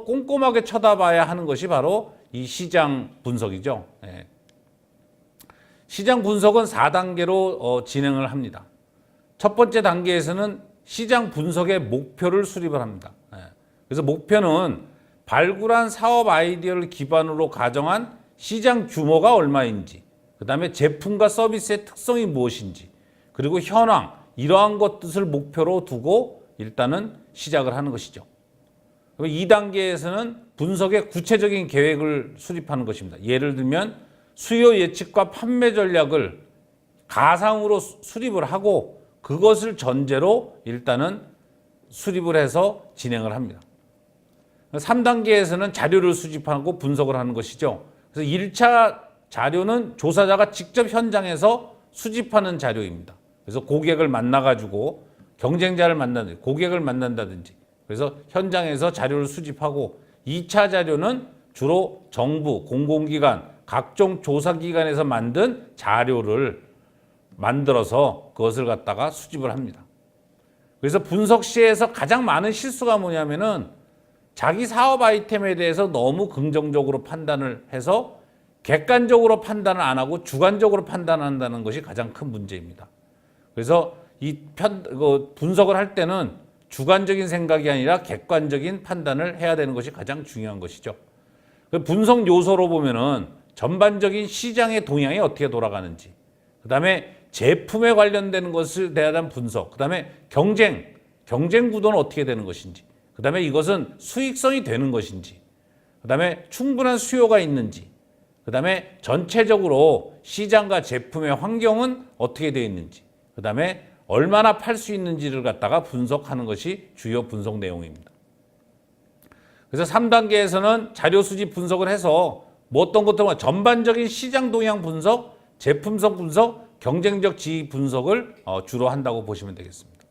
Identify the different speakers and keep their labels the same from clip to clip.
Speaker 1: 꼼꼼하게 쳐다봐야 하는 것이 바로 이 시장 분석이죠. 예. 시장 분석은 4단계로 진행을 합니다. 첫 번째 단계에서는 시장 분석의 목표를 수립을 합니다. 예. 그래서 목표는 발굴한 사업 아이디어를 기반으로 가정한 시장 규모가 얼마인지, 그 다음에 제품과 서비스의 특성이 무엇인지, 그리고 현황, 이러한 것들을 목표로 두고 일단은 시작을 하는 것이죠. 2단계에서는 분석의 구체적인 계획을 수립하는 것입니다. 예를 들면 수요 예측과 판매 전략을 가상으로 수립을 하고 그것을 전제로 일단은 수립을 해서 진행을 합니다. 3단계에서는 자료를 수집하고 분석을 하는 것이죠. 그래서 1차 자료는 조사자가 직접 현장에서 수집하는 자료입니다. 그래서 고객을 만나가지고 경쟁자를 만나든지 고객을 만난다든지 그래서 현장에서 자료를 수집하고 2차 자료는 주로 정부, 공공기관, 각종 조사기관에서 만든 자료를 만들어서 그것을 갖다가 수집을 합니다. 그래서 분석 시에서 가장 많은 실수가 뭐냐면은 자기 사업 아이템에 대해서 너무 긍정적으로 판단을 해서 객관적으로 판단을 안 하고 주관적으로 판단한다는 것이 가장 큰 문제입니다. 그래서 분석을 할 때는 주관적인 생각이 아니라 객관적인 판단을 해야 되는 것이 가장 중요한 것이죠. 분석 요소로 보면은 전반적인 시장의 동향이 어떻게 돌아가는지, 그 다음에 제품에 관련되는 것을 대한 분석, 그 다음에 경쟁 구도는 어떻게 되는 것인지, 그 다음에 이것은 수익성이 되는 것인지, 그 다음에 충분한 수요가 있는지, 그 다음에 전체적으로 시장과 제품의 환경은 어떻게 되어 있는지, 그 다음에 얼마나 팔 수 있는지를 갖다가 분석하는 것이 주요 분석 내용입니다. 그래서 3단계에서는 자료 수집 분석을 해서 어떤 것들은 전반적인 시장 동향 분석, 제품성 분석, 경쟁적 지위 분석을 주로 한다고 보시면 되겠습니다.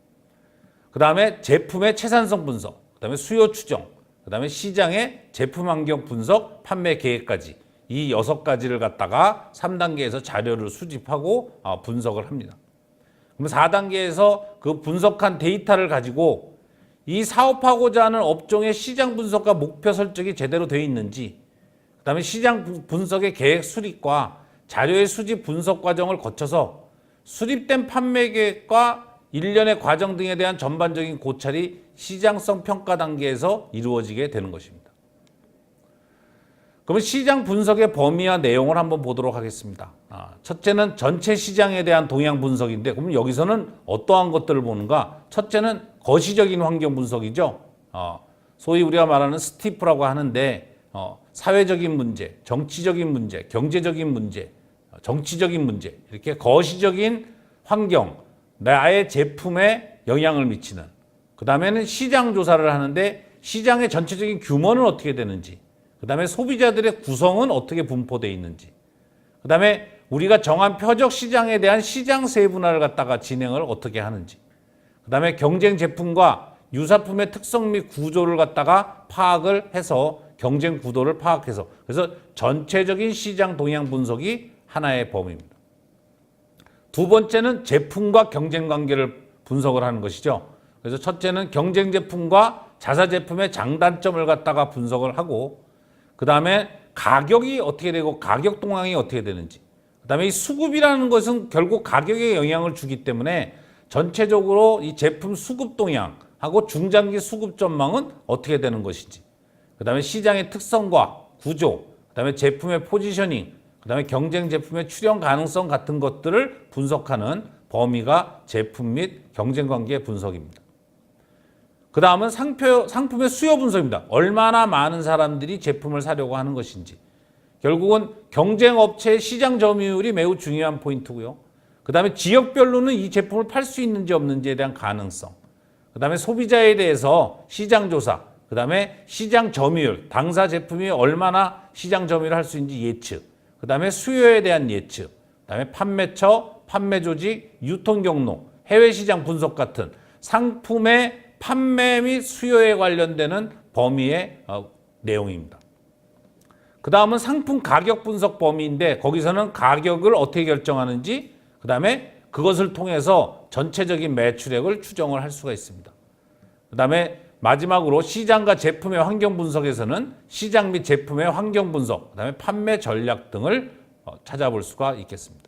Speaker 1: 그 다음에 제품의 채산성 분석, 그 다음에 수요 추정, 그 다음에 시장의 제품 환경 분석, 판매 계획까지 이 6가지를 갖다가 3단계에서 자료를 수집하고 분석을 합니다. 그럼 4단계에서 그 분석한 데이터를 가지고 이 사업하고자 하는 업종의 시장 분석과 목표 설정이 제대로 되어 있는지, 그 다음에 시장 분석의 계획 수립과 자료의 수집 분석 과정을 거쳐서 수립된 판매 계획과 일련의 과정 등에 대한 전반적인 고찰이 시장성 평가 단계에서 이루어지게 되는 것입니다. 그러면 시장 분석의 범위와 내용을 한번 보도록 하겠습니다. 첫째는 전체 시장에 대한 동향 분석인데, 그럼 여기서는 어떠한 것들을 보는가? 첫째는 거시적인 환경 분석이죠. 소위 우리가 말하는 스티프라고 하는데 사회적인 문제, 정치적인 문제, 경제적인 문제, 정치적인 문제, 이렇게 거시적인 환경, 나의 제품에 영향을 미치는, 그 다음에는 시장 조사를 하는데 시장의 전체적인 규모는 어떻게 되는지, 그 다음에 소비자들의 구성은 어떻게 분포되어 있는지, 그 다음에 우리가 정한 표적 시장에 대한 시장 세분화를 갖다가 진행을 어떻게 하는지, 그 다음에 경쟁 제품과 유사품의 특성 및 구조를 갖다가 파악을 해서 경쟁 구도를 파악해서, 그래서 전체적인 시장 동향 분석이 하나의 범위입니다. 두 번째는 제품과 경쟁 관계를 분석을 하는 것이죠. 그래서 첫째는 경쟁 제품과 자사 제품의 장단점을 갖다가 분석을 하고, 그 다음에 가격이 어떻게 되고 가격 동향이 어떻게 되는지, 그 다음에 이 수급이라는 것은 결국 가격에 영향을 주기 때문에 전체적으로 이 제품 수급 동향하고 중장기 수급 전망은 어떻게 되는 것인지, 그 다음에 시장의 특성과 구조, 그 다음에 제품의 포지셔닝, 그 다음에 경쟁 제품의 출현 가능성 같은 것들을 분석하는 범위가 제품 및 경쟁 관계 분석입니다. 그 다음은 상품의 수요 분석입니다. 얼마나 많은 사람들이 제품을 사려고 하는 것인지. 결국은 경쟁 업체의 시장 점유율이 매우 중요한 포인트고요. 그 다음에 지역별로는 이 제품을 팔 수 있는지 없는지에 대한 가능성. 그 다음에 소비자에 대해서 시장 조사. 그 다음에 시장 점유율, 당사 제품이 얼마나 시장 점유율을 할 수 있는지 예측. 그 다음에 수요에 대한 예측. 그 다음에 판매처, 판매 조직, 유통 경로, 해외 시장 분석 같은 상품의 판매 및 수요에 관련되는 범위의 내용입니다. 그 다음은 상품 가격 분석 범위인데, 거기서는 가격을 어떻게 결정하는지, 그 다음에 그것을 통해서 전체적인 매출액을 추정을 할 수가 있습니다. 그 다음에 마지막으로 시장과 제품의 환경 분석에서는 시장 및 제품의 환경 분석, 그다음에 판매 전략 등을 찾아볼 수가 있겠습니다.